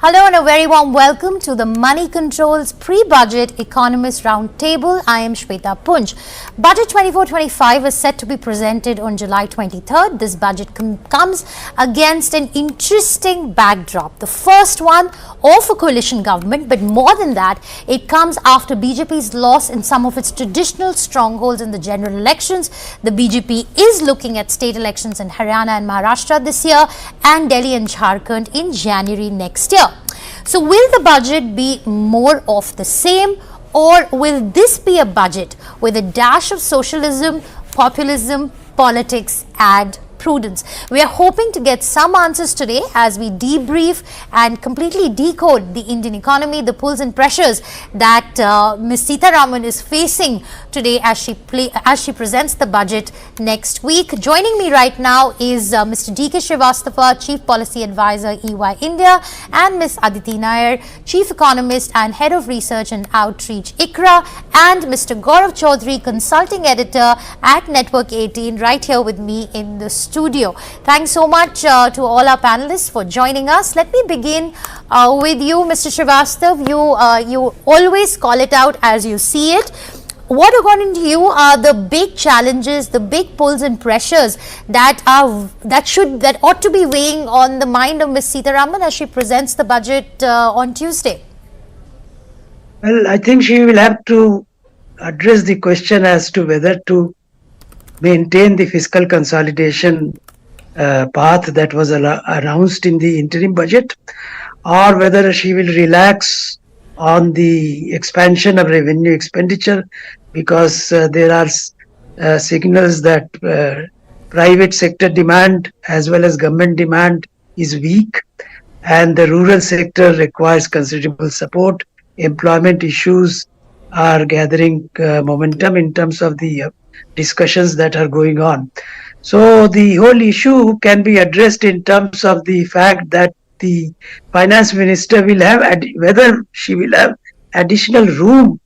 Hello and a very warm welcome to the Moneycontrol's pre-budget Economists Roundtable. I am Shweta Punj. Budget 24-25 is set to be presented on July 23rd. This budget comes against an interesting backdrop. The first one of a coalition government, but more than that, it comes after BJP's loss in some of its traditional strongholds in the general elections. The BJP is looking at state elections in Haryana and Maharashtra this year and Delhi and Jharkhand in January next year. So will the budget be more of the same, or will this be a budget with a dash of socialism, populism, politics and prudence? We are hoping to get some answers today as we debrief and completely decode the Indian economy, the pulls and pressures that Ms. Sitharaman is facing today as she presents the budget next week. Joining me right now is Mr. D.K. Shrivastav, Chief Policy Advisor, EY India, and Ms. Aditi Nayar, Chief Economist and Head of Research and Outreach, ICRA, and Mr. Gaurav Choudhary, Consulting Editor at Network 18, right here with me in the studio. Thanks so much to all our panelists for joining us. Let me begin with you, Mr. Shrivastav. You always call it out as you see it. What, according to you, are the big challenges, the big pulls and pressures that ought to be weighing on the mind of Ms. Sitharaman as she presents the budget on Tuesday? Well, I think she will have to address the question as to whether to maintain the fiscal consolidation path that was announced in the interim budget, or whether she will relax on the expansion of revenue expenditure, because there are signals that private sector demand as well as government demand is weak, and the rural sector requires considerable support. Employment issues are gathering momentum in terms of the discussions that are going on. So the whole issue can be addressed in terms of the fact that the finance minister will have, whether she will have additional room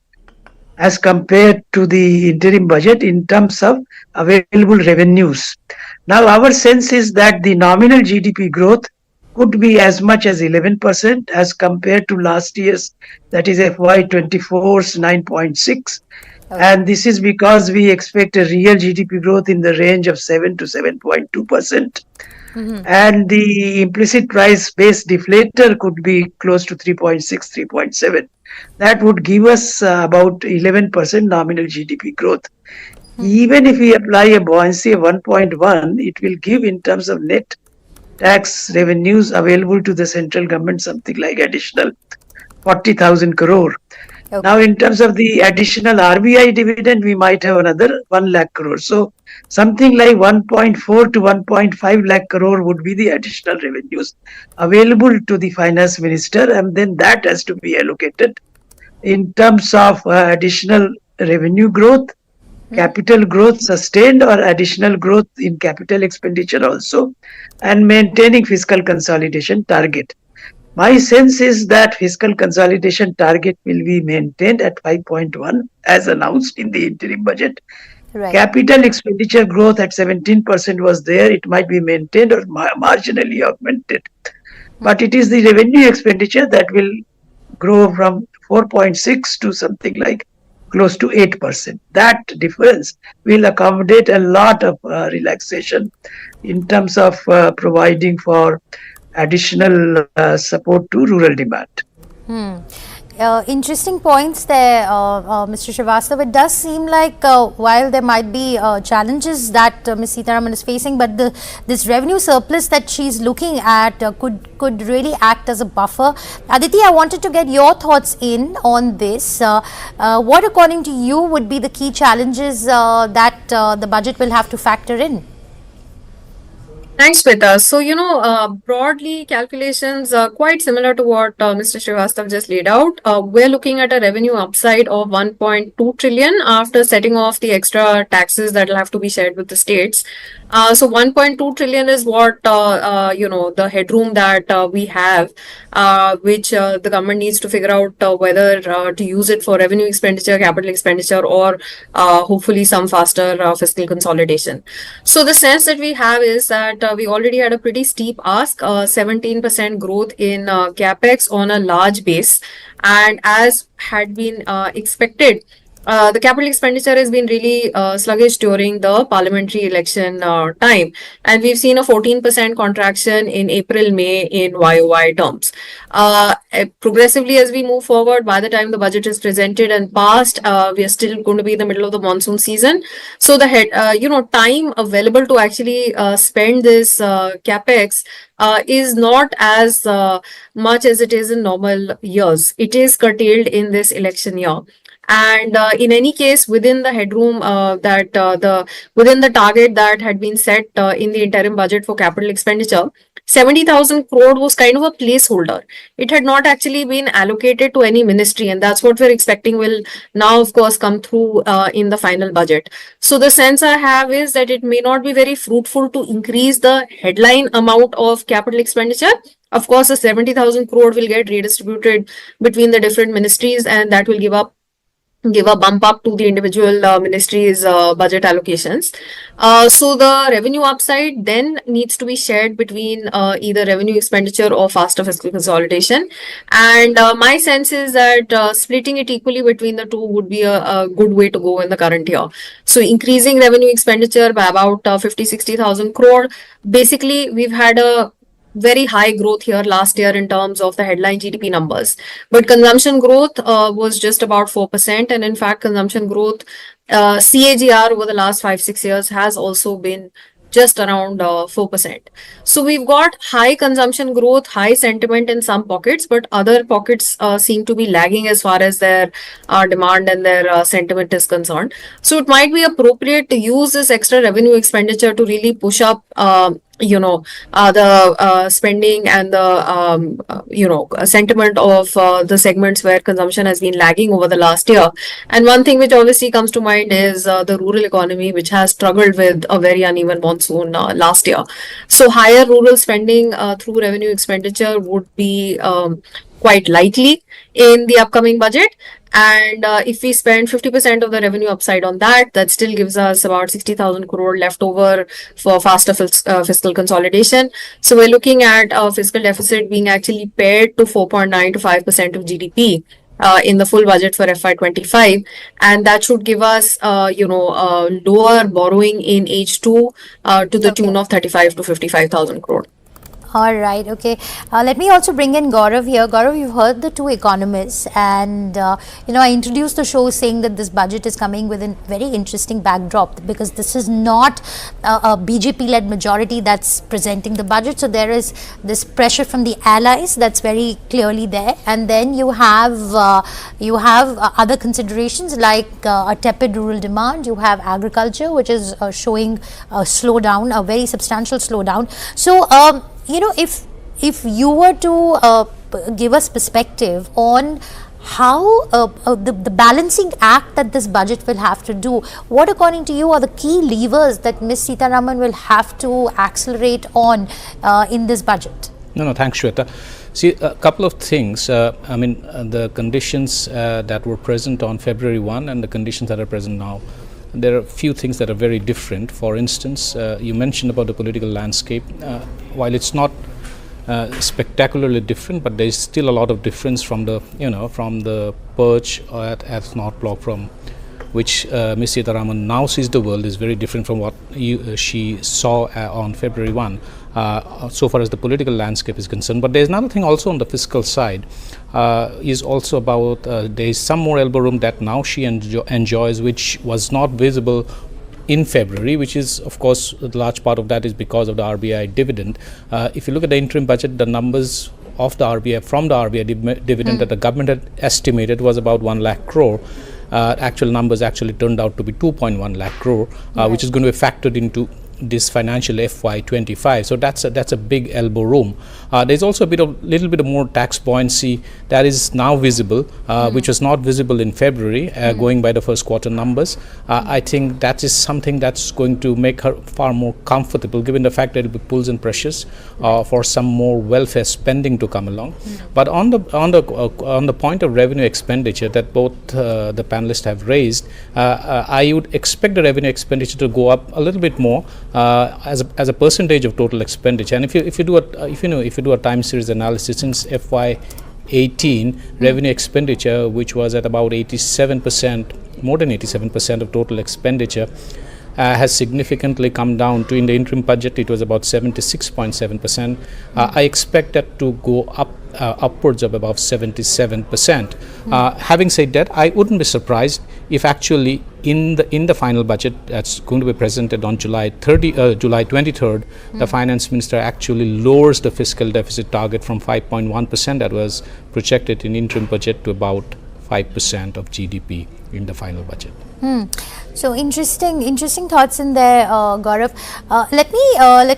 as compared to the interim budget in terms of available revenues. Now, our sense is that the nominal GDP growth could be as much as 11% as compared to last year's, that is FY24's 9.6. And this is because we expect a real GDP growth in the range of 7 to 7.2%. And the implicit price-based deflator could be close to 3.6, 3.7. That would give us about 11% nominal GDP growth. Even if we apply a buoyancy of 1.1, it will give, in terms of net tax revenues available to the central government, something like additional 40,000 crore. Okay. Now, in terms of the additional RBI dividend, we might have another 1 lakh crore. So, something like 1.4 to 1.5 lakh crore would be the additional revenues available to the finance minister, and then that has to be allocated in terms of additional revenue growth, capital growth sustained, or additional growth in capital expenditure also, and maintaining fiscal consolidation target. My sense is that fiscal consolidation target will be maintained at 5.1 as announced in the interim budget. Right. Capital expenditure growth at 17% was there. It might be maintained or marginally augmented. But it is the revenue expenditure that will grow from 4.6 to something like close to 8%. That difference will accommodate a lot of relaxation in terms of providing for additional support to rural demand. Interesting points there, Mr. Shrivastav. It does seem like while there might be challenges that Ms. Sitharaman is facing, but this revenue surplus that she's looking at could really act as a buffer. Aditi, I wanted to get your thoughts in on this. What, according to you, would be the key challenges that the budget will have to factor in? Thanks, Shweta. So, broadly, calculations are quite similar to what Mr. Shrivastav just laid out. We're looking at a revenue upside of 1.2 trillion after setting off the extra taxes that will have to be shared with the states. So 1.2 trillion is what, the headroom that we have, which the government needs to figure out whether to use it for revenue expenditure, capital expenditure, or hopefully some faster fiscal consolidation. So the sense that we have is that we already had a pretty steep ask, 17% growth in capex on a large base, and as had been expected. The capital expenditure has been really sluggish during the parliamentary election time, and we've seen a 14% contraction in April, May in YOY terms. Progressively, as we move forward, by the time the budget is presented and passed, we are still going to be in the middle of the monsoon season. So the time available to actually spend this capex is not as much as it is in normal years. It is curtailed in this election year. And in any case, within the headroom within the target that had been set in the interim budget for capital expenditure, 70,000 crore was kind of a placeholder. It had not actually been allocated to any ministry, and that's what we're expecting will now, of course, come through in the final budget. So the sense I have is that it may not be very fruitful to increase the headline amount of capital expenditure. Of course, the 70,000 crore will get redistributed between the different ministries, and that will give a bump up to the individual ministries' budget allocations. So the revenue upside then needs to be shared between either revenue expenditure or faster fiscal consolidation. And my sense is that splitting it equally between the two would be a good way to go in the current year. So increasing revenue expenditure by about 50-60,000 crore. Basically, we've had a very high growth here last year in terms of the headline GDP numbers. But consumption growth was just about 4%. And in fact, consumption growth CAGR over the last 5-6 years has also been just around 4%. So we've got high consumption growth, high sentiment in some pockets, but other pockets seem to be lagging as far as their demand and their sentiment is concerned. So it might be appropriate to use this extra revenue expenditure to really push up the spending and the sentiment of the segments where consumption has been lagging over the last year. And one thing which obviously comes to mind is the rural economy, which has struggled with a very uneven monsoon last year. So higher rural spending through revenue expenditure would be quite likely in the upcoming budget. And if we spend 50% of the revenue upside on that, that still gives us about 60,000 crore left over for faster fiscal consolidation. So we're looking at a fiscal deficit being actually pared to 4.9 to 5% of GDP in the full budget for FY25. And that should give us, lower borrowing in H2 to the tune of 35 to 55,000 crore. All right, okay. Let me also bring in Gaurav here. Gaurav, you've heard the two economists, and I introduced the show saying that this budget is coming with a very interesting backdrop, because this is not a BJP-led majority that's presenting the budget. So there is this pressure from the allies that's very clearly there, and then you have other considerations like a tepid rural demand. You have agriculture, which is showing a slowdown, a very substantial slowdown. So if you were to give us perspective on how the balancing act that this budget will have to do, what according to you are the key levers that Ms. Sitharaman will have to accelerate on in this budget? No, thanks, Shweta. See, a couple of things. The conditions that were present on February 1 and the conditions that are present now, there are a few things that are very different. For instance, you mentioned about the political landscape. While it's not spectacularly different, but there is still a lot of difference from the perch at North Block, from which Ms. Sitharaman now sees the world, is very different from what she saw on February 1. So far as the political landscape is concerned. But there is another thing also on the fiscal side, is also about there is some more elbow room that now she enjoys, which was not visible in February, which is, of course, a large part of that is because of the RBI dividend. If you look at the interim budget, the numbers of the RBI, from the RBI dividend that the government had estimated was about 1 lakh crore. Actual numbers actually turned out to be 2.1 lakh crore, which is going to be factored into this financial FY25. So that's a big elbow room. There's also a little bit of more tax buoyancy that is now visible, which was not visible in February, going by the first quarter numbers. I think that is something that's going to make her far more comfortable, given the fact that it will be pulls and pressures for some more welfare spending to come along. But on the point of revenue expenditure that both the panelists have raised, I would expect the revenue expenditure to go up a little bit more. as a percentage of total expenditure. And if you do a time series analysis since FY18, revenue expenditure, which was at about 87%, more than 87% of total expenditure, has significantly come down to, in the interim budget, it was about 76.7%. I expect that to go up upwards of about 77%. Having said that, I wouldn't be surprised if actually in the final budget that's going to be presented on July 23rd, the finance minister actually lowers the fiscal deficit target from 5.1% that was projected in interim budget to about 5% of GDP in the final budget. So interesting thoughts in there, Gaurav. Let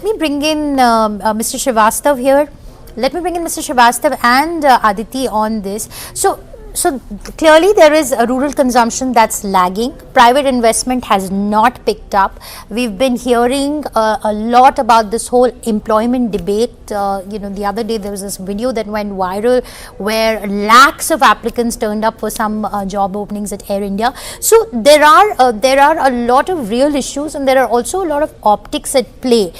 me bring in Mr. Shrivastav here. Let me bring in Mr. Shrivastav and Aditi on this. So clearly there is a rural consumption that's lagging. Private investment has not picked up. We've been hearing a lot about this whole employment debate. The other day there was this video that went viral where lakhs of applicants turned up for some job openings at Air India. So there are a lot of real issues, and there are also a lot of optics at play.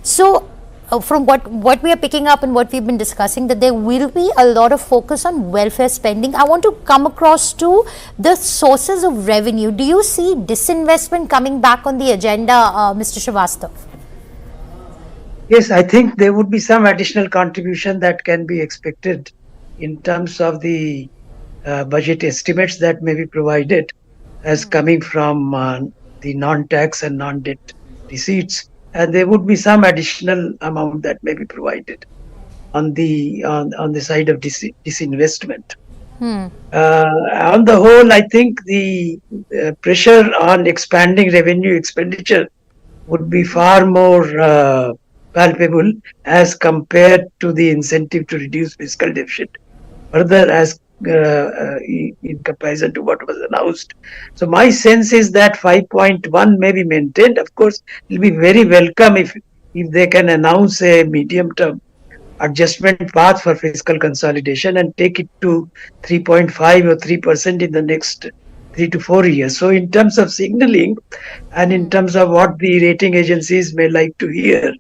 So from what we are picking up and what we've been discussing, that there will be a lot of focus on welfare spending. I want to come across to the sources of revenue. Do you see disinvestment coming back on the agenda, Mr. Shrivastav? Yes, I think there would be some additional contribution that can be expected in terms of the budget estimates that may be provided as coming from the non-tax and non-debt receipts. And there would be some additional amount that may be provided on the side of disinvestment. On the whole, I think the pressure on expanding revenue expenditure would be far more palpable as compared to the incentive to reduce fiscal deficit further as in comparison to what was announced. So my sense is that 5.1 may be maintained. Of course, it will be very welcome if they can announce a medium-term adjustment path for fiscal consolidation and take it to 3.5 or 3% in the next 3 to 4 years. So in terms of signaling and in terms of what the rating agencies may like to hear,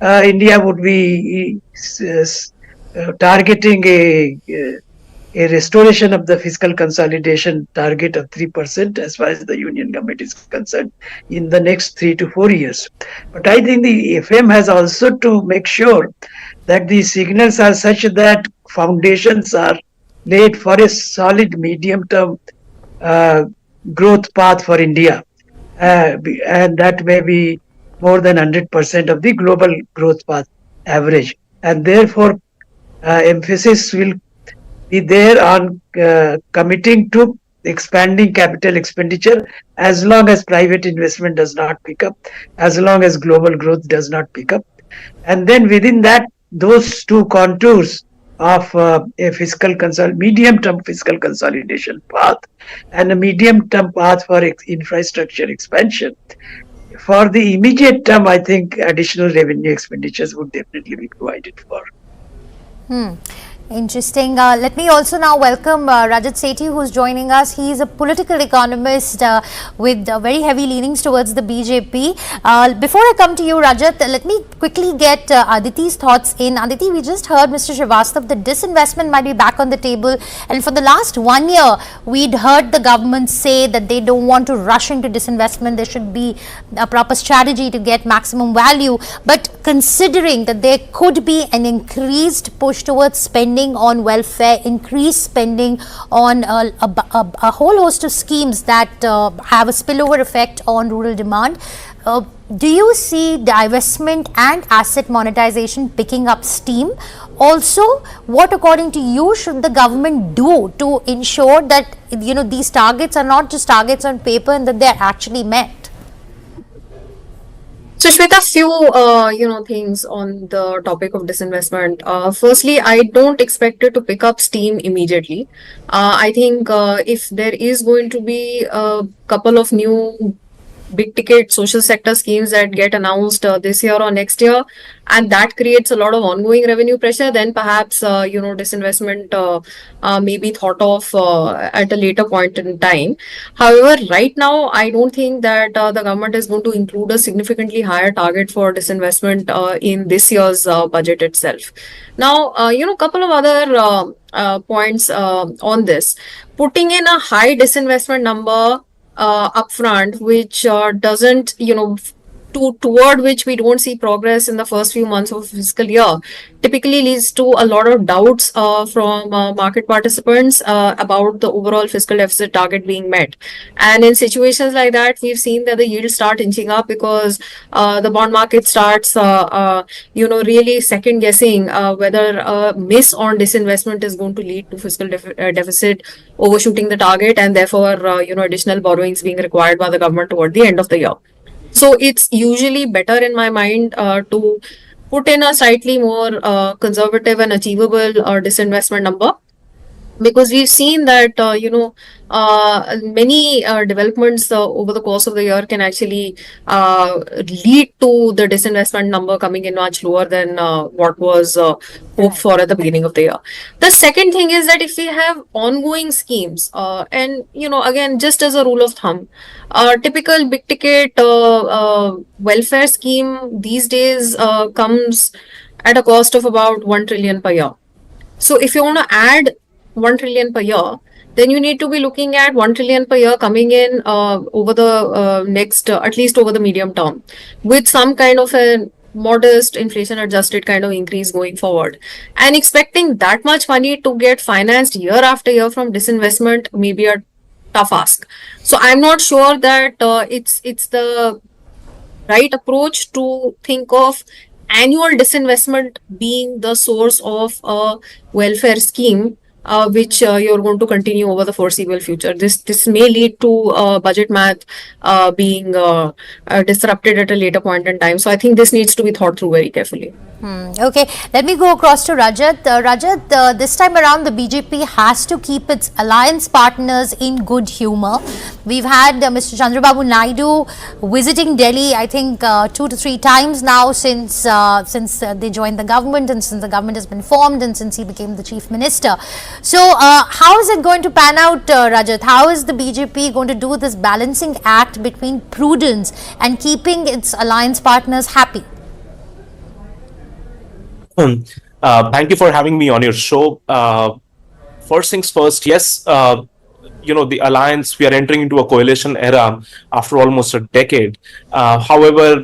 India would be targeting a restoration of the fiscal consolidation target of 3% as far as the union government is concerned in the next 3 to 4 years. But I think the FM has also to make sure that the signals are such that foundations are laid for a solid medium-term growth path for India. And that may be more than 100% of the global growth path average. And therefore, emphasis will be there on committing to expanding capital expenditure as long as private investment does not pick up, as long as global growth does not pick up. And then within that, those two contours of a medium-term fiscal consolidation path and a medium-term path for infrastructure expansion. For the immediate term, I think additional revenue expenditures would definitely be provided for. Interesting. Let me also now welcome Rajat Sethi, who's joining us. He is a political economist with very heavy leanings towards the BJP. Before I come to you, Rajat, let me quickly get Aditi's thoughts in. Aditi, we just heard Mr. Shrivastav that disinvestment might be back on the table. And for the last 1 year, we'd heard the government say that they don't want to rush into disinvestment. There should be a proper strategy to get maximum value. But considering that there could be an increased push towards spending on welfare, increased spending on a whole host of schemes that have a spillover effect on rural demand, do you see divestment and asset monetization picking up steam? Also, what according to you should the government do to ensure that these targets are not just targets on paper and that they're actually met? So Shweta, few things on the topic of disinvestment. Firstly, I don't expect it to pick up steam immediately. I think if there is going to be a couple of new big ticket social sector schemes that get announced this year or next year, and that creates a lot of ongoing revenue pressure, then perhaps disinvestment may be thought of at a later point in time. However, right now I don't think that the government is going to include a significantly higher target for disinvestment in this year's budget itself. Now, couple of other points on this. Putting in a high disinvestment number upfront, which doesn't, toward which we don't see progress in the first few months of fiscal year, typically leads to a lot of doubts from market participants about the overall fiscal deficit target being met. And in situations like that, we've seen that the yields start inching up because the bond market starts, really second guessing whether a miss on disinvestment is going to lead to fiscal deficit overshooting the target, and therefore, additional borrowings being required by the government toward the end of the year. So it's usually better in my mind to put in a slightly more conservative and achievable disinvestment number, because we've seen that many developments over the course of the year can actually lead to the disinvestment number coming in much lower than what was hoped for at the beginning of the year. The second thing is that if we have ongoing schemes, and again, just as a rule of thumb, typical big ticket welfare scheme these days comes at a cost of about 1 trillion per year. So if you want to add 1 trillion per year, then you need to be looking at 1 trillion per year coming in over the next, at least over the medium term, with some kind of a modest inflation adjusted kind of increase going forward. And expecting that much money to get financed year after year from disinvestment may be a tough ask. So I'm not sure that it's the right approach to think of annual disinvestment being the source of a welfare scheme which you're going to continue over the foreseeable future. This may lead to budget math being disrupted at a later point in time. So I think this needs to be thought through very carefully. Okay, let me go across to Rajat. Rajat, this time around the BJP has to keep its alliance partners in good humor. We've had Mr. Chandrababu Naidu visiting Delhi, I think 2 to 3 times now since they joined the government, and since the government has been formed, and since he became the chief minister. So how is it going to pan out, Rajat? How is the BJP going to do this balancing act between prudence and keeping its alliance partners happy? Thank you for having me on your show. First things first, yes, the alliance, we are entering into a coalition era after almost a decade. However,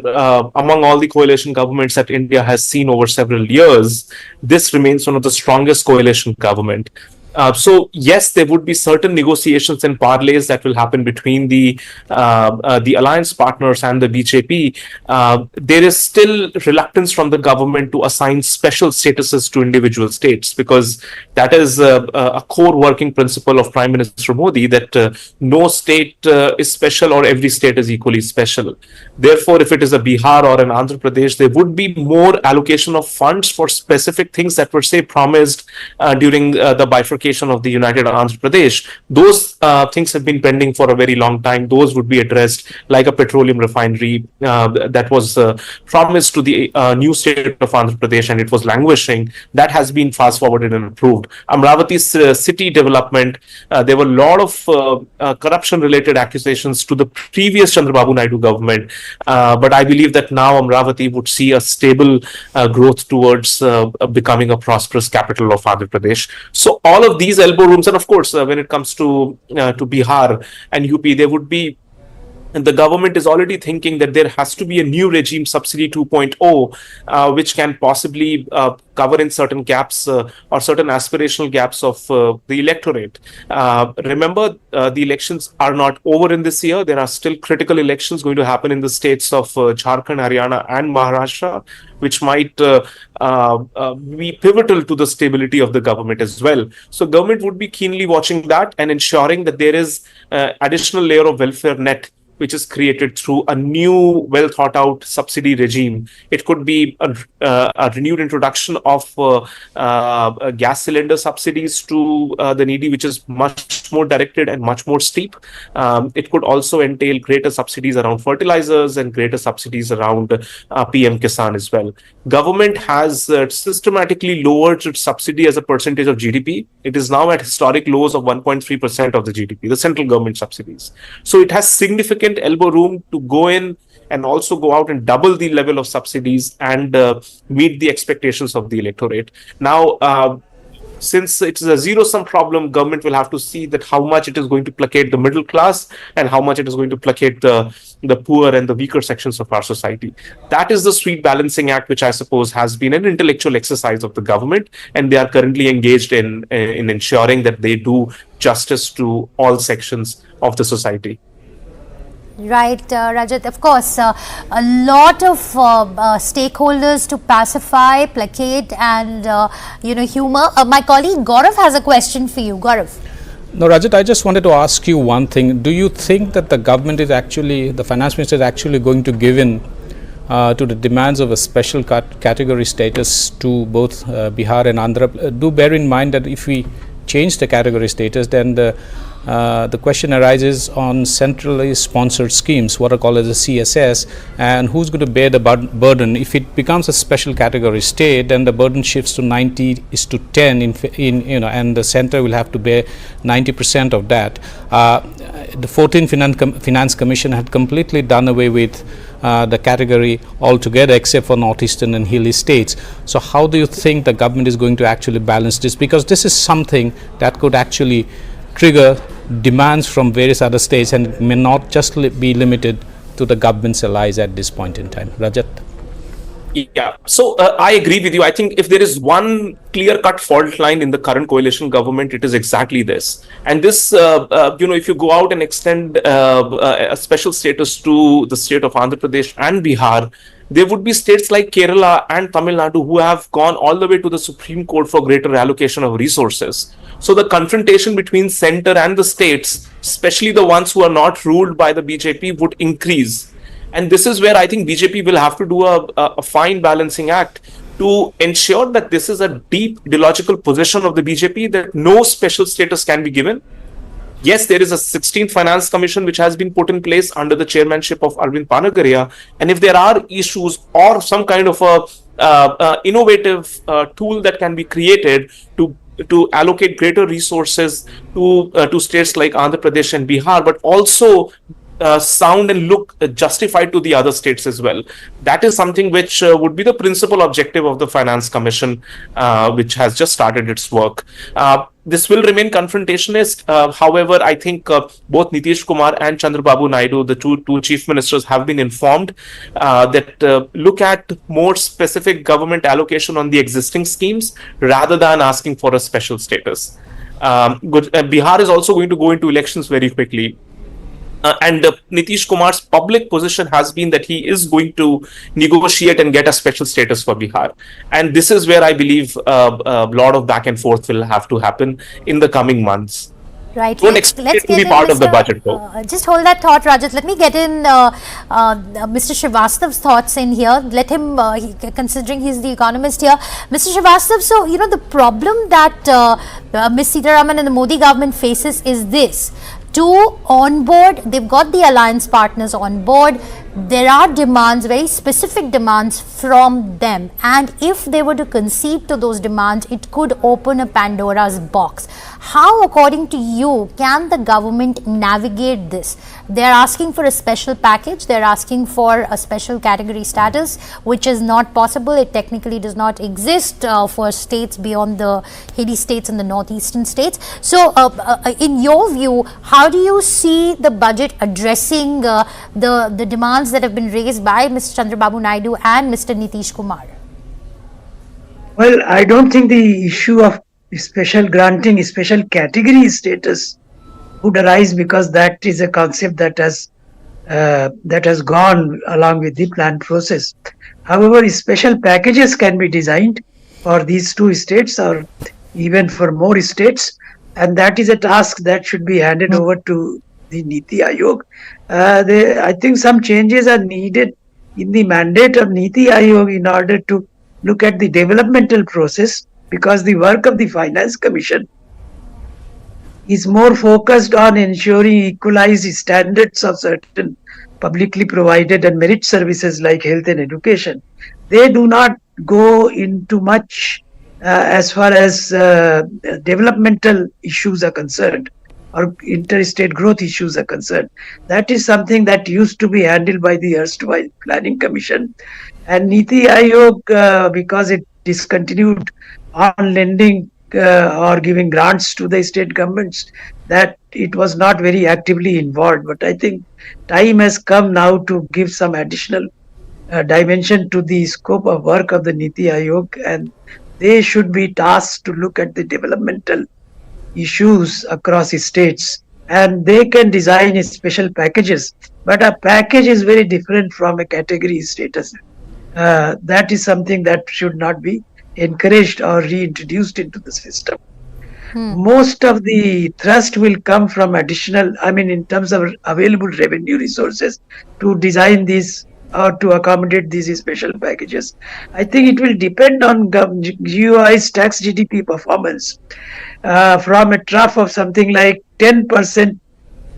among all the coalition governments that India has seen over several years, this remains one of the strongest coalition government. So yes, there would be certain negotiations and parlays that will happen between the alliance partners and the BJP. There is still reluctance from the government to assign special statuses to individual states, because that is a core working principle of Prime Minister Modi, that no state is special or every state is equally special. Therefore, if it is a Bihar or an Andhra Pradesh, there would be more allocation of funds for specific things that were, say, promised during the bifurcation of the United Andhra Pradesh. Those things have been pending for a very long time. Those would be addressed, like a petroleum refinery that was promised to the new state of Andhra Pradesh, and it was languishing. That has been fast forwarded and approved. Amravati's city development, there were a lot of corruption related accusations to the previous Chandrababu Naidu government, but I believe that now Amravati would see a stable growth towards becoming a prosperous capital of Andhra Pradesh. So all of these elbow rooms, and of course, when it comes to Bihar and UP, there would be. And the government is already thinking that there has to be a new regime, Subsidy 2.0, which can possibly cover in certain gaps or certain aspirational gaps of the electorate. Remember, the elections are not over in this year. There are still critical elections going to happen in the states of Jharkhand, Haryana, and Maharashtra, which might be pivotal to the stability of the government as well. So government would be keenly watching that and ensuring that there is additional layer of welfare net which is created through a new, well thought out subsidy regime. It could be a renewed introduction of gas cylinder subsidies to the needy, which is much more directed and much more steep. It could also entail greater subsidies around fertilizers and greater subsidies around PM Kisan as well. Government has systematically lowered its subsidy as a percentage of GDP. It is now at historic lows of 1.3% of the GDP, the central government subsidies. So it has significant elbow room to go in and also go out and double the level of subsidies and meet the expectations of the electorate. Now, since it is a zero-sum problem, government will have to see that how much it is going to placate the middle class and how much it is going to placate the poor and the weaker sections of our society. That is the sweet balancing act, which I suppose has been an intellectual exercise of the government, and they are currently engaged in ensuring that they do justice to all sections of the society. Right, Rajat. Of course, a lot of stakeholders to pacify, placate, and humor. My colleague Gaurav has a question for you. Gaurav. No, Rajat, I just wanted to ask you one thing. Do you think that the government is actually, the finance minister is actually going to give in to the demands of a special category status to both Bihar and Andhra? Do bear in mind that if we change the category status, then the question arises on centrally sponsored schemes, what are called as a CSS, and who's going to bear the burden. If it becomes a special category state, then the burden shifts to 90:10 and the center will have to bear 90% of that. The 14th Finance Commission had completely done away with the category altogether except for northeastern and hilly states. So how do you think the government is going to actually balance this? Because this is something that could actually trigger demands from various other states, and it may not just be limited to the government's allies at this point in time. Rajat? Yeah, so I agree with you. I think if there is one clear-cut fault line in the current coalition government, it is exactly this. And this, if you go out and extend a special status to the state of Andhra Pradesh and Bihar, there would be states like Kerala and Tamil Nadu who have gone all the way to the Supreme Court for greater allocation of resources. So the confrontation between center and the states, especially the ones who are not ruled by the BJP, would increase. And this is where I think BJP will have to do a fine balancing act to ensure that this is a deep ideological position of the BJP that no special status can be given. Yes, there is a 16th Finance Commission which has been put in place under the chairmanship of Arvind Panagaria. And if there are issues or some kind of a innovative tool that can be created to allocate greater resources to states like Andhra Pradesh and Bihar, but also sound and look justified to the other states as well. That is something which would be the principal objective of the Finance Commission, which has just started its work. This will remain confrontationist. However, I think both Nitish Kumar and Chandrababu Naidu, the two chief ministers, have been informed that look at more specific government allocation on the existing schemes rather than asking for a special status. Bihar is also going to go into elections very quickly. And Nitish Kumar's public position has been that he is going to negotiate and get a special status for Bihar. And this is where I believe a lot of back and forth will have to happen in the coming months. Right. Don't expect it to be part of the budget, though. Just hold that thought, Rajat. Let me get in Mr. Shrivastav's thoughts in here. Let him, considering he's the economist here. Mr. Shrivastav, so, the problem that Ms. Sitharaman and the Modi government faces is this. To onboard, they've got the alliance partners on board. There are demands, very specific demands from them. And if they were to concede to those demands, it could open a Pandora's box. How, according to you, can the government navigate this? They're asking for a special package. They're asking for a special category status, which is not possible. It technically does not exist for states beyond the hilly states and the northeastern states. So, in your view, how do you see the budget addressing the demands that have been raised by Mr. Chandrababu Naidu and Mr. Nitish Kumar? Well, I don't think the issue of special granting special category status would arise, because that is a concept that has gone along with the planned process. However, special packages can be designed for these two states or even for more states, and that is a task that should be handed over to the Niti Aayog. I think some changes are needed in the mandate of Niti Aayog in order to look at the developmental process, because the work of the Finance Commission is more focused on ensuring equalized standards of certain publicly provided and merit services like health and education. They do not go into much as far as developmental issues are concerned or interstate growth issues are concerned. That is something that used to be handled by the erstwhile Planning Commission. And Niti Aayog, because it discontinued on lending or giving grants to the state governments, that it was not very actively involved. But I think time has come now to give some additional dimension to the scope of work of the Niti Aayog, and they should be tasked to look at the developmental issues across states, and they can design special packages. But a package is very different from a category status. That is something that should not be encouraged or reintroduced into the system. Most of the thrust will come from additional, in terms of available revenue resources to design these or to accommodate these special packages. I think it will depend on GUI's tax GDP performance. From a trough of something like 10%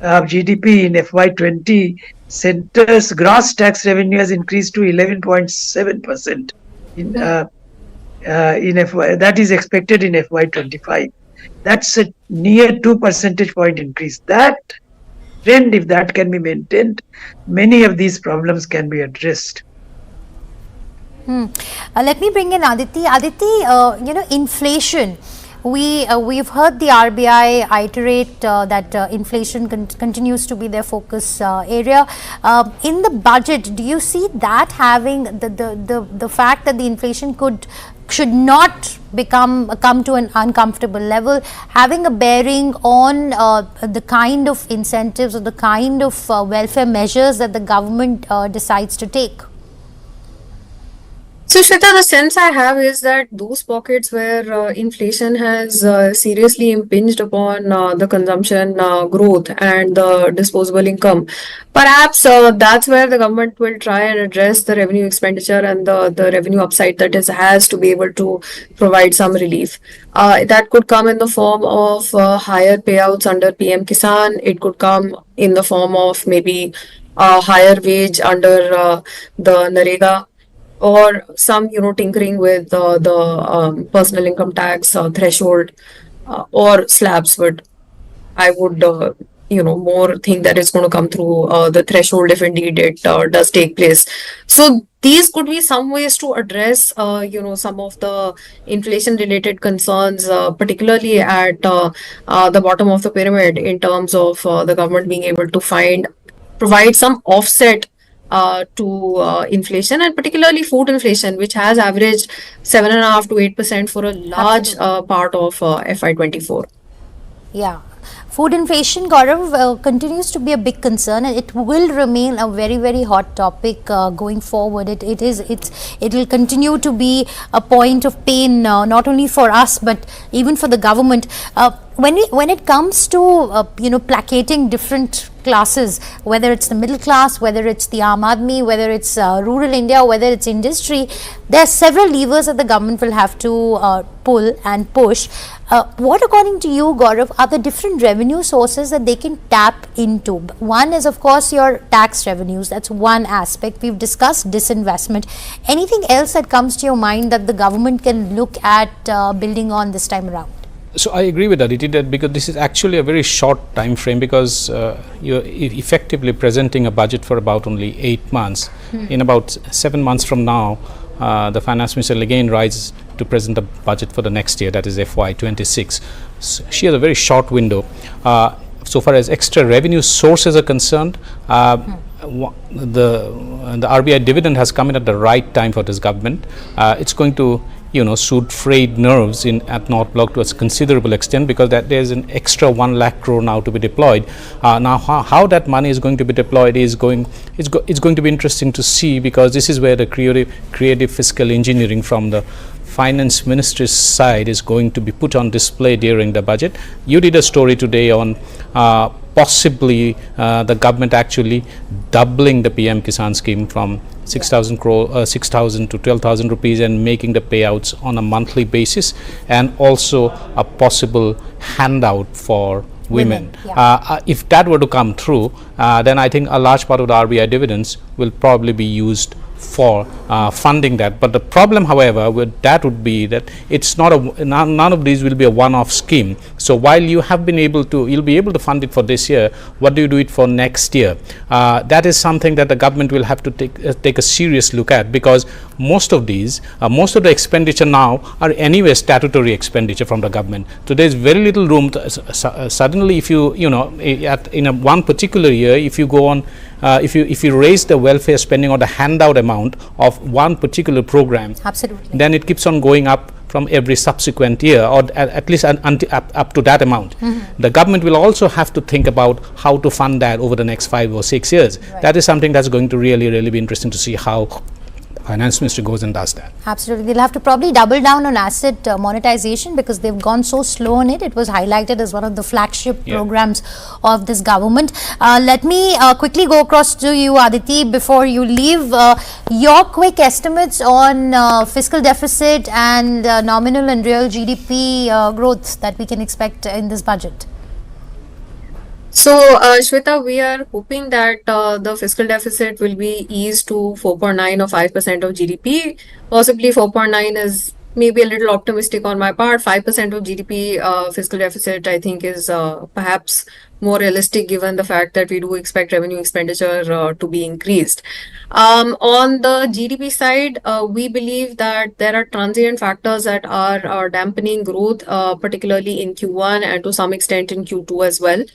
of GDP in FY20, Centre's gross tax revenue has increased to 11.7% in FY. That is expected in FY25. That's a near 2 percentage point increase. That trend, if that can be maintained, many of these problems can be addressed. Let me bring in Aditi. Aditi, inflation. We've heard the RBI iterate that inflation continues to be their focus area. In the budget, do you see that having the fact that the inflation should not come to an uncomfortable level, having a bearing on the kind of incentives or the kind of welfare measures that the government decides to take? So, Shweta, the sense I have is that those pockets where inflation has seriously impinged upon the consumption growth and the disposable income, perhaps that's where the government will try and address the revenue expenditure and the revenue upside that it has to be able to provide some relief. That could come in the form of higher payouts under PM Kisan. It could come in the form of maybe higher wage under the Narega, or some tinkering with the personal income tax threshold or slabs. But I would more think that it's going to come through the threshold if indeed it does take place. So these could be some ways to address some of the inflation related concerns, particularly at the bottom of the pyramid, in terms of the government being able to provide some offset to inflation, and particularly food inflation, which has averaged 7.5% to 8% for a large part of FY24. Yeah. Food inflation, Gaurav, continues to be a big concern, and it will remain a very, very hot topic going forward. It will continue to be a point of pain, not only for us but even for the government. When it comes to placating different classes, whether it's the middle class, whether it's the Aam Aadmi, whether it's rural India, whether it's industry, there are several levers that the government will have to pull and push. What, according to you, Gaurav, are the different revenue sources that they can tap into? One is, of course, your tax revenues. That's one aspect. We've discussed disinvestment. Anything else that comes to your mind that the government can look at building on this time around? So I agree with Aditi that because this is actually a very short time frame, because you're effectively presenting a budget for about only 8 months. In about 7 months from now, the finance minister will again rise to present a budget for the next year, that is FY26. So she has a very short window. So far as extra revenue sources are concerned, the RBI dividend has come in at the right time for this government. It's going to soothe frayed nerves at North Block to a considerable extent, because there's an extra 1 lakh crore now to be deployed. Now how that money is going to be deployed it's going to be interesting to see, because this is where the creative fiscal engineering from the finance minister's side is going to be put on display during the budget. You did a story today on possibly the government actually doubling the PM Kisan scheme from 6,000 to 12,000 rupees and making the payouts on a monthly basis, and also a possible handout for women. If that were to come true, then I think a large part of the RBI dividends will probably be used for funding that. But the problem, however, with that would be that it's not none of these will be a one-off scheme. So while you have been able to, you'll be able to fund it for this year, what do you do it for next year? That is something that the government will have to take a serious look at, because most of these, most of the expenditure now are anyway statutory expenditure from the government. So there is very little room to, suddenly if in a one particular year, if you go on, if you raise the welfare spending or the handout amount of one particular program, absolutely, then it keeps on going up from every subsequent year, or at least up to that amount. The government will also have to think about how to fund that over the next 5 or 6 years. That is something that's going to really be interesting to see how Finance Ministry goes and does that. Absolutely. They'll have to probably double down on asset monetization, because they've gone so slow on it. It was highlighted as one of the flagship programs of this government. Let me quickly go across to you, Aditi, before you leave. Your quick estimates on fiscal deficit and nominal and real GDP growth that we can expect in this budget. So, Shweta, we are hoping that the fiscal deficit will be eased to 4.9 or 5% of GDP. Possibly 4.9 is maybe a little optimistic on my part. 5% of GDP fiscal deficit, I think, is perhaps more realistic, given the fact that we do expect revenue expenditure to be increased. On the GDP side, we believe that there are transient factors that are dampening growth, particularly in Q1 and to some extent in Q2 as well.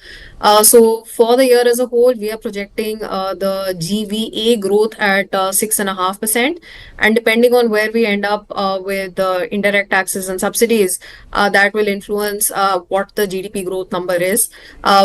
So for the year as a whole, we are projecting the GVA growth at 6.5%, and depending on where we end up with indirect taxes and subsidies, that will influence what the GDP growth number is.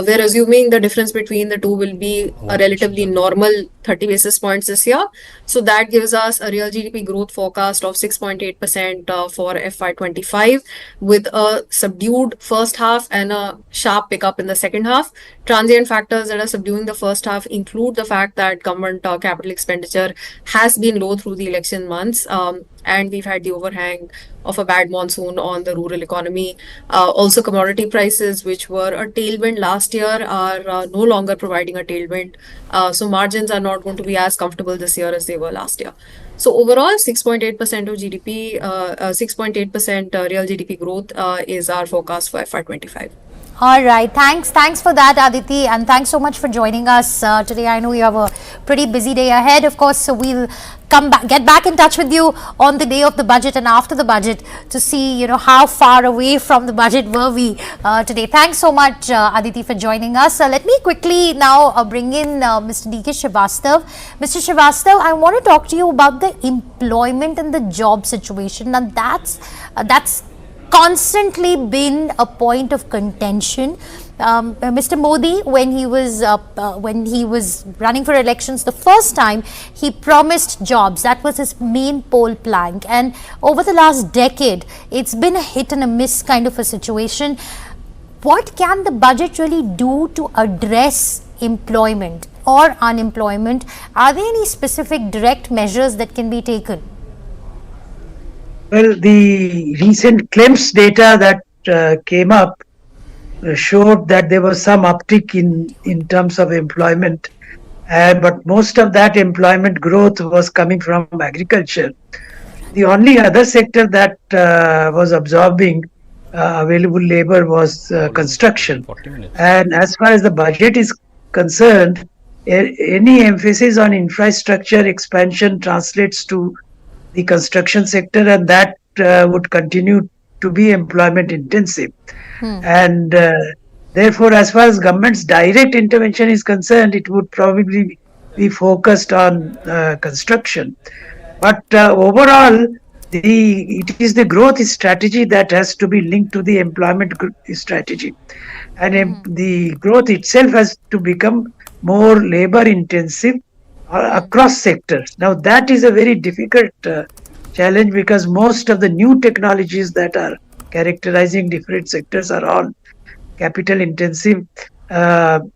We're assuming the difference between the two will be a relatively normal 30 basis points this year. So that gives us a real GDP growth forecast of 6.8% for FY25, with a subdued first half and a sharp pickup in the second half. Transient factors that are subduing the first half include the fact that government capital expenditure has been low through the election months, and we've had the overhang of a bad monsoon on the rural economy. Also, commodity prices, which were a tailwind last year, are no longer providing a tailwind. So margins are not going to be as comfortable this year as they were last year. So overall, 6.8% of GDP, 6.8% real GDP growth is our forecast for FY25. All right. Thanks for that, Aditi, and thanks so much for joining us today. I know you have a pretty busy day ahead, of course, so we'll get back in touch with you on the day of the budget and after the budget to see, how far away from the budget were we today. Thanks so much, Aditi, for joining us. Let me quickly now bring in Mr. D.K. Shrivastav. Mr. Shrivastav, I want to talk to you about the employment and the job situation, and that's constantly been a point of contention. Mr. Modi, when he was running for elections the first time, he promised jobs. That was his main poll plank. And over the last decade, it's been a hit and a miss kind of a situation. What can the budget really do to address employment or unemployment? Are there any specific direct measures that can be taken? Well, the recent claims data that came up showed that there was some uptick in terms of employment, but most of that employment growth was coming from agriculture. The only other sector that was absorbing available labor was construction. And as far as the budget is concerned, any emphasis on infrastructure expansion translates to the construction sector, and that would continue to be employment intensive. And therefore, as far as government's direct intervention is concerned, it would probably be focused on construction. But overall, it is the growth strategy that has to be linked to the employment strategy. And the growth itself has to become more labor intensive across sectors. Now, that is a very difficult challenge, because most of the new technologies that are characterizing different sectors are all capital intensive,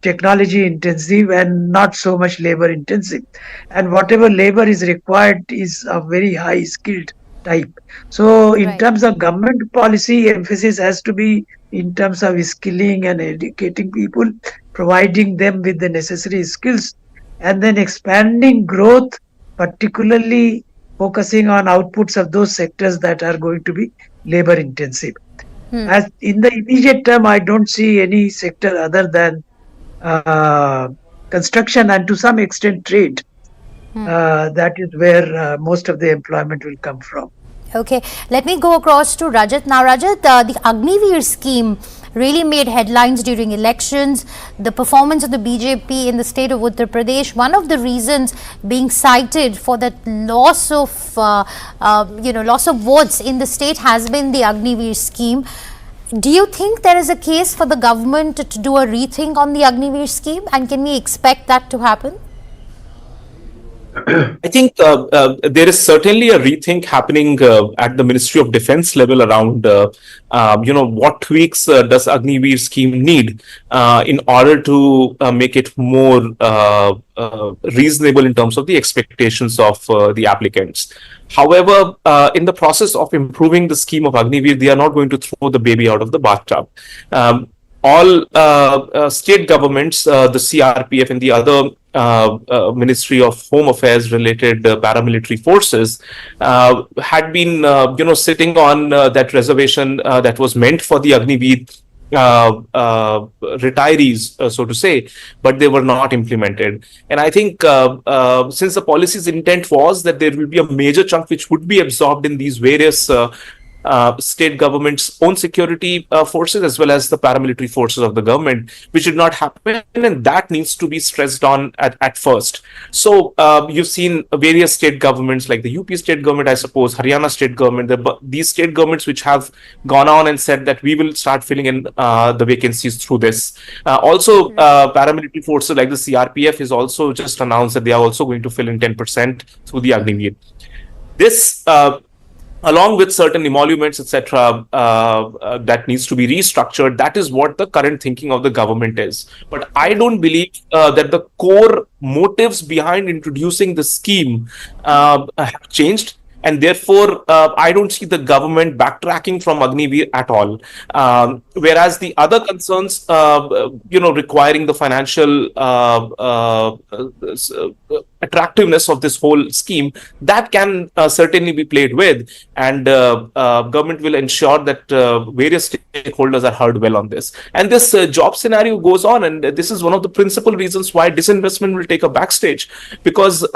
technology intensive and not so much labor intensive. And whatever labor is required is of very high skilled type. So in Right. terms of government policy, emphasis has to be in terms of skilling and educating people, providing them with the necessary skills, and then expanding growth, particularly focusing on outputs of those sectors that are going to be labor intensive. As in the immediate term, I don't see any sector other than uh, construction and to some extent trade. That is where most of the employment will come from. Okay, let me go across to Rajat. Now, Rajat, the Agniveer scheme really made headlines during elections. The performance of the BJP in the state of Uttar Pradesh, one of the reasons being cited for that loss of, loss of votes in the state has been the Agniveer scheme. Do you think there is a case for the government to do a rethink on the Agniveer scheme, and can we expect that to happen? I think there is certainly a rethink happening at the Ministry of Defense level around, what tweaks does Agniveer scheme need in order to make it more reasonable in terms of the expectations of the applicants. However, in the process of improving the scheme of Agniveer, they are not going to throw the baby out of the bathtub. All state governments, the CRPF and the other Ministry of Home Affairs related paramilitary forces had been, sitting on that reservation that was meant for the Agniveer retirees, so to say, but they were not implemented. And I think since the policy's intent was that there will be a major chunk which would be absorbed in these various state government's own security forces as well as the paramilitary forces of the government, which did not happen, and that needs to be stressed on at first. So you've seen various state governments like the UP state government, I suppose, Haryana state government, these state governments which have gone on and said that we will start filling in the vacancies through this. Also, paramilitary forces like the CRPF is also just announced that they are also going to fill in 10% through the Agniveer. This along with certain emoluments, etc., that needs to be restructured. That is what the current thinking of the government is. But I don't believe that the core motives behind introducing the scheme have changed. And therefore, I don't see the government backtracking from Agniveer at all. Whereas the other concerns, requiring the financial attractiveness of this whole scheme, that can certainly be played with, and government will ensure that various stakeholders are heard well on this. And this job scenario goes on, and this is one of the principal reasons why disinvestment will take a backstage, because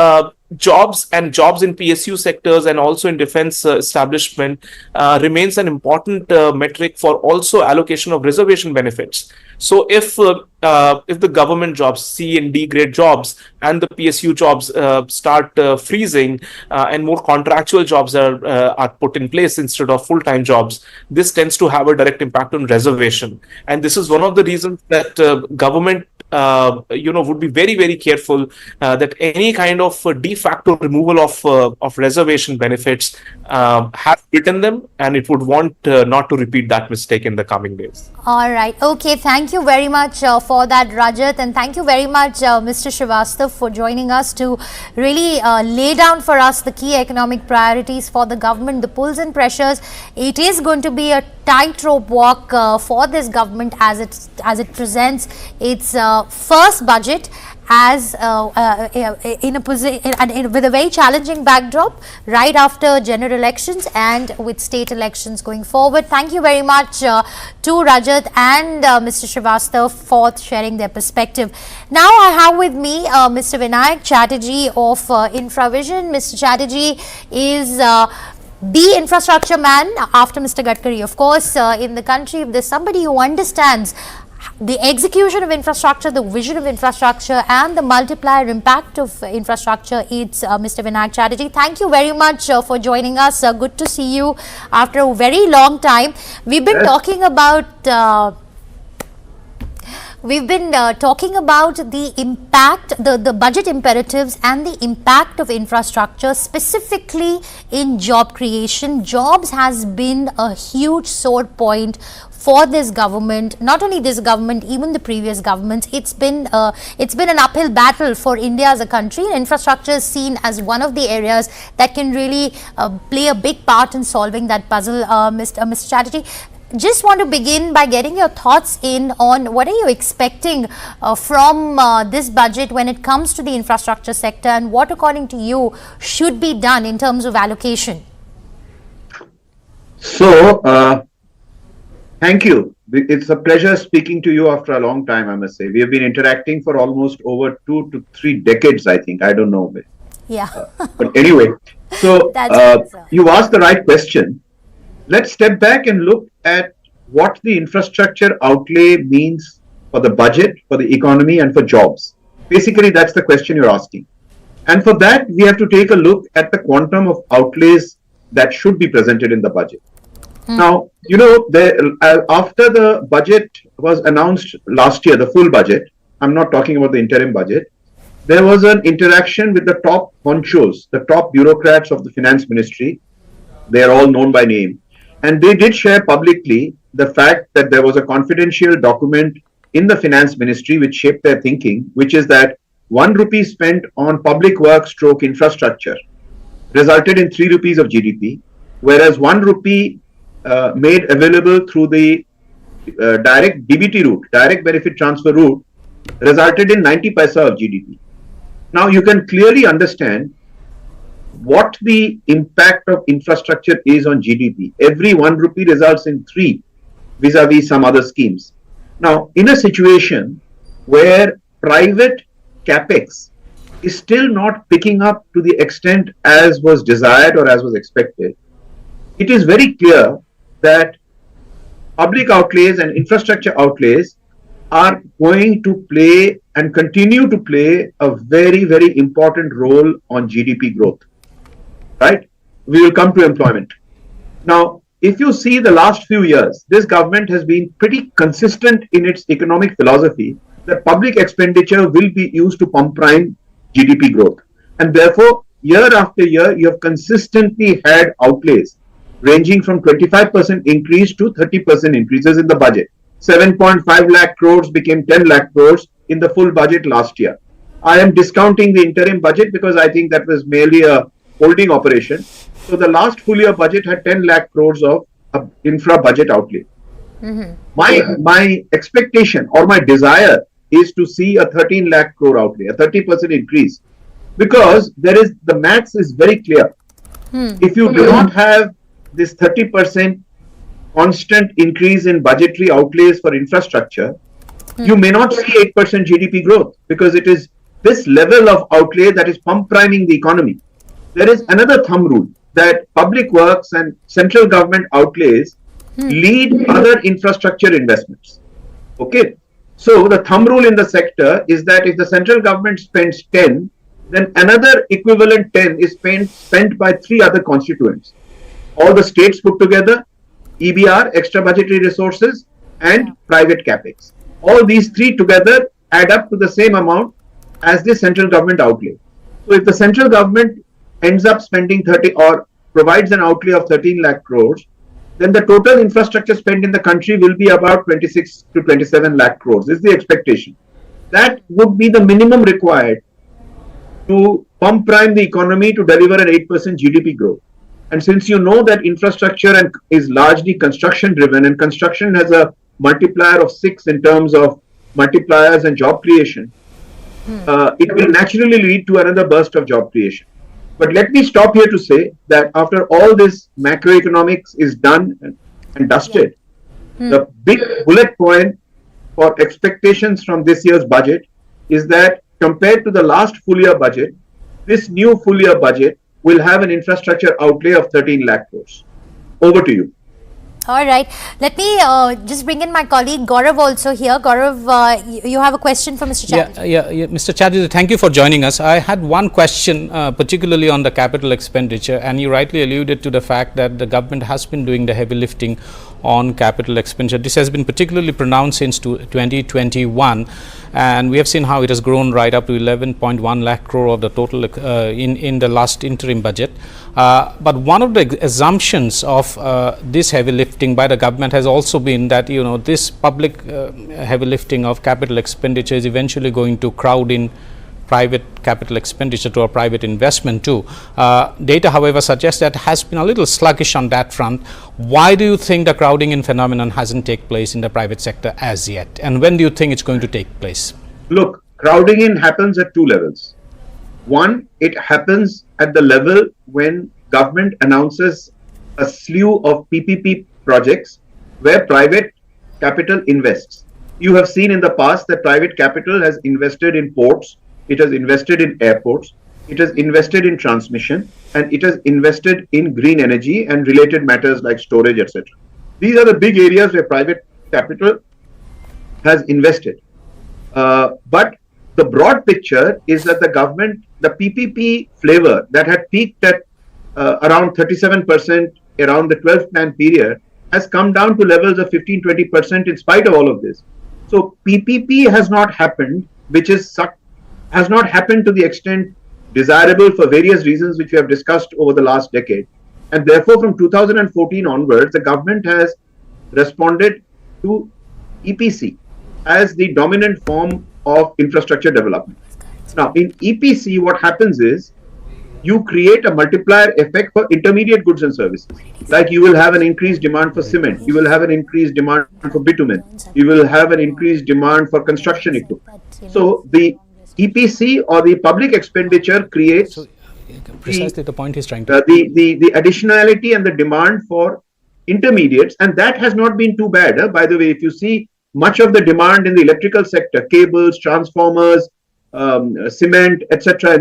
jobs in PSU sectors and also in defense establishment remains an important metric for also allocation of reservation benefits. So if the government jobs, C and D grade jobs, and the PSU jobs start freezing, and more contractual jobs are put in place instead of full-time jobs, this tends to have a direct impact on reservation. And this is one of the reasons that government would be very, very careful that any kind of de facto removal of reservation benefits have written them, and it would want not to repeat that mistake in the coming days. All right. Okay. Thank you very much for that, Rajat, and thank you very much, Mr. Shrivastav, for joining us to really lay down for us the key economic priorities for the government, the pulls and pressures. It is going to be a tightrope walk for this government as it presents its first budget as in a position with a very challenging backdrop right after general elections and with state elections going forward. Thank you very much to Rajat and Mr. Shrivastav for sharing their perspective. Now I have with me Mr. Vinayak Chatterjee of Infravision. Mr. Chatterjee is the infrastructure man after Mr. Gadkari, of course, in the country. If there's somebody who understands the execution of infrastructure, the vision of infrastructure, and the multiplier impact of infrastructure, it's Mr. Vinayak Chatterjee. Thank you very much for joining us. Good to see you after a very long time. We've been talking about we've been talking about the impact, the budget imperatives and the impact of infrastructure, specifically in job creation. Jobs has been a huge sore point for this government, not only this government, even the previous governments. It's been an uphill battle for India as a country. Infrastructure is seen as one of the areas that can really play a big part in solving that puzzle. Mr. Chatterjee, just want to begin by getting your thoughts in on what are you expecting from this budget when it comes to the infrastructure sector, and what according to you should be done in terms of allocation. So, thank you. It's a pleasure speaking to you after a long time, I must say. We have been interacting for almost over 2 to 3 decades, I think. I don't know. Yeah. But anyway, so That's you asked the right question. Let's step back and look at what the infrastructure outlay means for the budget, for the economy, and for jobs. Basically, that's the question you're asking. And for that, we have to take a look at the quantum of outlays that should be presented in the budget. Now, you know, after the budget was announced last year, the full budget, I'm not talking about the interim budget, there was an interaction with the top honchos, the top bureaucrats of the finance ministry. They are all known by name. And they did share publicly the fact that there was a confidential document in the finance ministry which shaped their thinking, which is that 1 rupee spent on public work stroke infrastructure resulted in 3 rupees of GDP, whereas 1 rupee made available through the direct DBT route, direct benefit transfer route, resulted in 90 paisa of GDP. Now you can clearly understand what the impact of infrastructure is on GDP. Every 1 rupee results in 3 vis-a-vis some other schemes. Now, in a situation where private capex is still not picking up to the extent as was desired or as was expected, it is very clear that public outlays and infrastructure outlays are going to play and continue to play a very, very important role on GDP growth, right? We will come to employment. Now, if you see the last few years, this government has been pretty consistent in its economic philosophy that public expenditure will be used to pump prime GDP growth. And therefore, year after year, you have consistently had outlays ranging from 25% increase to 30% increases in the budget. 7.5 lakh crores became 10 lakh crores in the full budget last year. I am discounting the interim budget because I think that was merely a holding operation. So the last full year budget had 10 lakh crores of infra budget outlay. My expectation or my desire is to see a 13 lakh crore outlay, a 30% increase, because the maths is very clear. If you do not have this 30% constant increase in budgetary outlays for infrastructure, you may not see 8% GDP growth, because it is this level of outlay that is pump priming the economy. There is another thumb rule that public works and central government outlays lead other infrastructure investments. Okay. So the thumb rule in the sector is that if the central government spends 10, then another equivalent 10 is spent by 3 other constituents. All the states put together, EBR, extra budgetary resources, and private capex. All these 3 together add up to the same amount as the central government outlay. So if the central government ends up spending 30 or provides an outlay of 13 lakh crores, then the total infrastructure spent in the country will be about 26 to 27 lakh crores. This is the expectation. That would be the minimum required to pump prime the economy to deliver an 8% GDP growth. And since you know that infrastructure is largely construction driven, and construction has a multiplier of 6 in terms of multipliers and job creation, it will naturally lead to another burst of job creation. But let me stop here to say that after all this macroeconomics is done and dusted, the big bullet point for expectations from this year's budget is that compared to the last full year budget, this new full year budget will have an infrastructure outlay of 13 lakh crores. Over to you. All right. Let me just bring in my colleague Gaurav also here. Gaurav, you have a question for Mr. Chatterjee. Yeah, Mr. Chatterjee, thank you for joining us. I had one question, particularly on the capital expenditure, and you rightly alluded to the fact that the government has been doing the heavy lifting on capital expenditure. This has been particularly pronounced since 2021, and we have seen how it has grown right up to 11.1 lakh crore of the total in the last interim budget. But one of the assumptions of this heavy lifting by the government has also been that this public heavy lifting of capital expenditure is eventually going to crowd in private capital expenditure to a private investment too. Data, however, suggests that has been a little sluggish on that front. Why do you think the crowding in phenomenon hasn't taken place in the private sector as yet? And when do you think it's going to take place? Look, crowding in happens at two levels. One, it happens at the level when government announces a slew of PPP projects where private capital invests. You have seen in the past that private capital has invested in ports, it has invested in airports, it has invested in transmission, and it has invested in green energy and related matters like storage, etc. These are the big areas where private capital has invested. But the broad picture is that the government, the PPP flavor that had peaked at around 37% around the 12th plan period has come down to levels of 15-20% in spite of all of this. So PPP has not happened, has not happened to the extent desirable for various reasons which we have discussed over the last decade. And therefore, from 2014 onwards, the government has responded to EPC as the dominant form of infrastructure development. Now, in EPC, what happens is you create a multiplier effect for intermediate goods and services. Like you will have an increased demand for cement, you will have an increased demand for bitumen, you will have an increased demand for construction equipment. So the EPC or the public expenditure creates precisely the point he's trying to the additionality and the demand for intermediates, and that has not been too bad. By the way, if you see much of the demand in the electrical sector, cables, transformers, cement, etc.,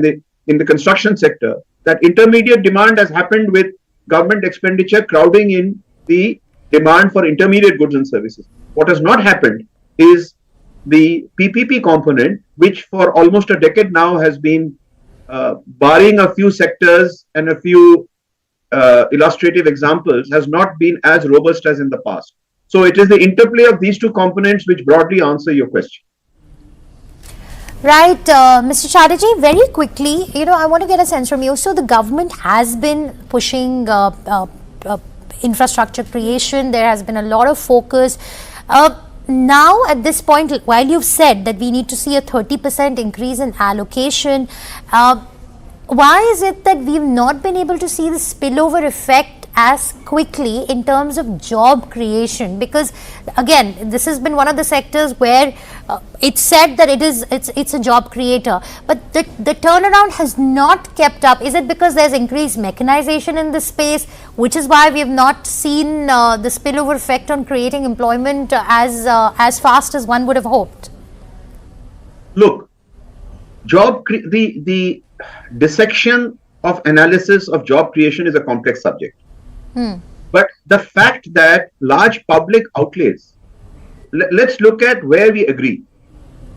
in the construction sector, that intermediate demand has happened with government expenditure crowding in the demand for intermediate goods and services. What has not happened is the PPP component, which for almost a decade now has been, barring a few sectors and a few illustrative examples, has not been as robust as in the past. So it is the interplay of these two components which broadly answer your question. Right, Mr. Chatterjee, very quickly, I want to get a sense from you. So the government has been pushing infrastructure creation. There has been a lot of focus. Now, at this point, while you've said that we need to see a 30% increase in allocation, why is it that we've not been able to see the spillover effect as quickly in terms of job creation? Because again, this has been one of the sectors where it's said that it's a job creator, but the turnaround has not kept up. Is it because there's increased mechanization in this space, which is why we have not seen the spillover effect on creating employment as fast as one would have hoped? Look, the dissection of analysis of job creation is a complex subject. But the fact that large public outlays, let's look at where we agree.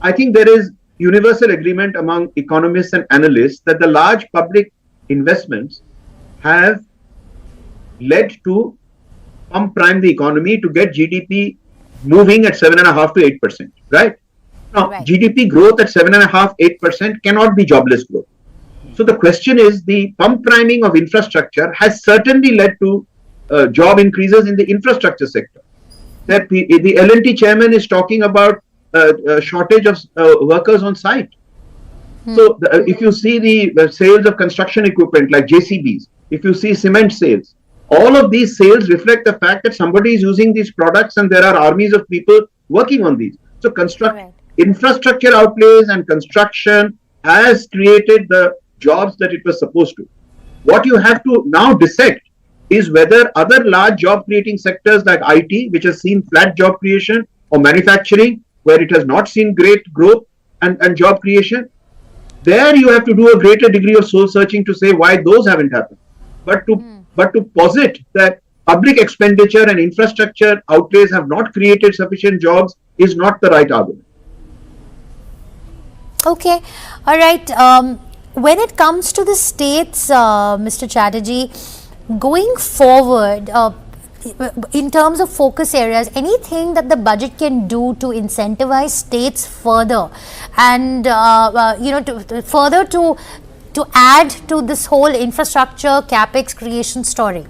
I think there is universal agreement among economists and analysts that the large public investments have led to pump prime the economy to get GDP moving at 7.5 to 8%, right? Now, right. GDP growth at 7.5, 8% cannot be jobless growth. So the question is, the pump priming of infrastructure has certainly led to job increases in the infrastructure sector. That the L&T chairman is talking about a shortage of workers on site. So if you see the sales of construction equipment like JCBs, if you see cement sales, all of these sales reflect the fact that somebody is using these products and there are armies of people working on these. So infrastructure outlays and construction has created the jobs that it was supposed to. What you have to now dissect is whether other large job creating sectors like IT, which has seen flat job creation, or manufacturing, where it has not seen great growth and job creation, there you have to do a greater degree of soul searching to say why those haven't happened. But to posit that public expenditure and infrastructure outlays have not created sufficient jobs is not the right argument. Okay, all right. When it comes to the states, Mr. Chatterjee, going forward, in terms of focus areas, anything that the budget can do to incentivize states further and to add to this whole infrastructure capex creation story?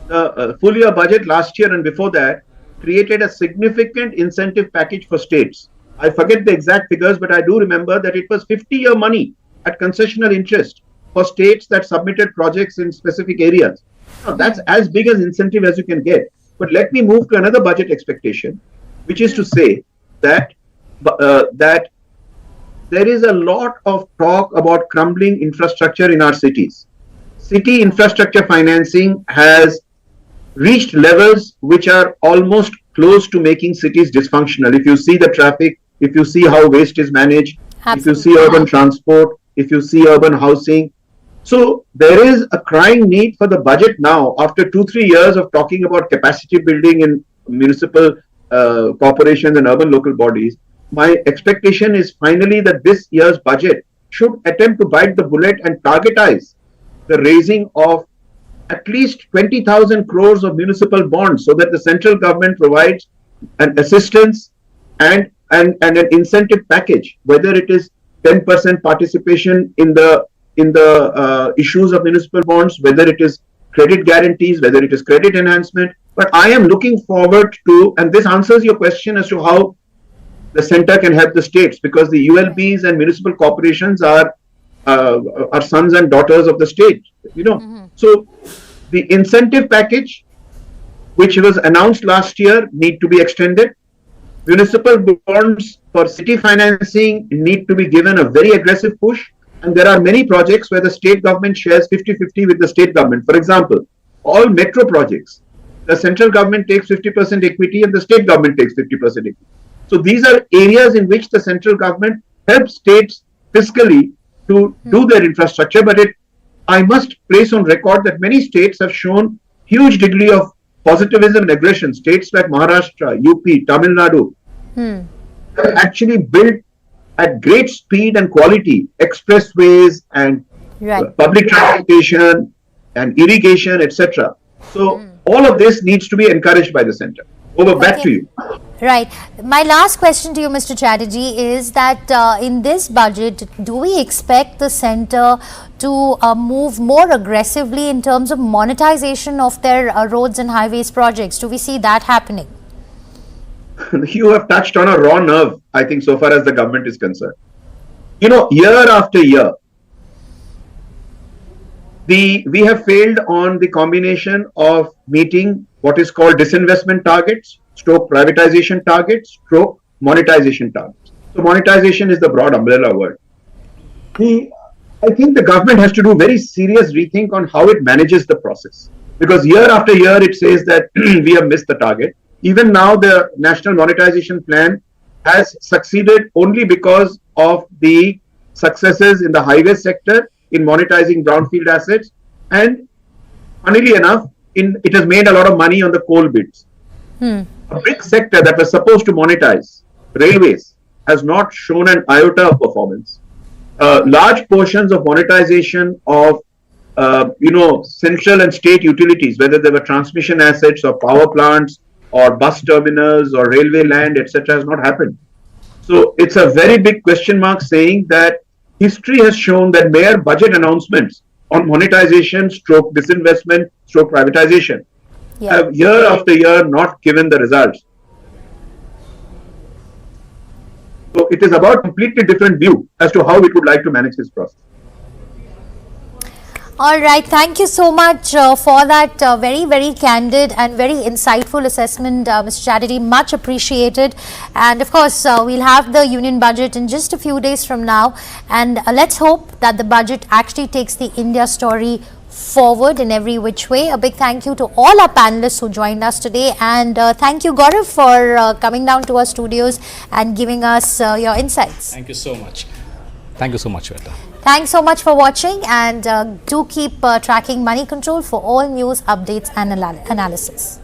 The full year budget last year and before that created a significant incentive package for states. I forget the exact figures, but I do remember that it was 50-year money at concessional interest for states that submitted projects in specific areas. Now, that's as big as incentive as you can get. But let me move to another budget expectation, which is to say that that there is a lot of talk about crumbling infrastructure in our cities. City infrastructure financing has reached levels which are almost close to making cities dysfunctional. If you see the traffic, if you see how waste is managed, if you see urban transport, if you see urban housing. So there is a crying need for the budget now, after 2-3 years of talking about capacity building in municipal corporations and urban local bodies. My expectation is finally that this year's budget should attempt to bite the bullet and targetize the raising of at least 20,000 crores of municipal bonds, so that the central government provides an assistance and an incentive package, whether it is 10% participation in the issues of municipal bonds, whether it is credit guarantees, whether it is credit enhancement. But I am looking forward to, and this answers your question as to how the center can help the states, because the ULBs and municipal corporations are sons and daughters of the state, So the incentive package, which was announced last year, need to be extended. Municipal bonds for city financing need to be given a very aggressive push. And there are many projects where the state government shares 50-50 with the state government. For example, all metro projects, the central government takes 50% equity and the state government takes 50% equity. So these are areas in which the central government helps states fiscally to do their infrastructure. But I must place on record that many states have shown huge degree of positivism and aggression. States like Maharashtra, UP, Tamil Nadu have actually built at great speed and quality expressways and public transportation and irrigation, etc. So all of this needs to be encouraged by the center. Back to you. Right. My last question to you, Mr. Chatterjee, is that in this budget, do we expect the center to move more aggressively in terms of monetization of their roads and highways projects? Do we see that happening? You have touched on a raw nerve, I think, so far as the government is concerned. Year after year, we have failed on the combination of meeting what is called disinvestment targets, stroke privatization targets, stroke monetization targets. So monetization is the broad umbrella word. I think the government has to do very serious rethink on how it manages the process. Because year after year, it says that we have missed the target. Even now, the National Monetization Plan has succeeded only because of the successes in the highway sector in monetizing brownfield assets. And funnily enough, it has made a lot of money on the coal bids. A big sector that was supposed to monetize, railways, has not shown an iota of performance. Large portions of monetization of central and state utilities, whether they were transmission assets or power plants or bus terminals or railway land, etc., has not happened. So it's a very big question mark, saying that history has shown that mere budget announcements on monetization, stroke disinvestment, stroke privatization have year after year not given the results. So it is about completely different view as to how it would like to manage this process. All right. Thank you so much for that very, very candid and very insightful assessment, Mr. Chatterjee. Much appreciated. And of course, we'll have the union budget in just a few days from now. And let's hope that the budget actually takes the India story forward in every which way. A big thank you to all our panelists who joined us today. And thank you, Gaurav, for coming down to our studios and giving us your insights. Thank you so much. Thank you so much, Shweta. Thanks so much for watching, and do keep tracking Money Control for all news, updates and analysis.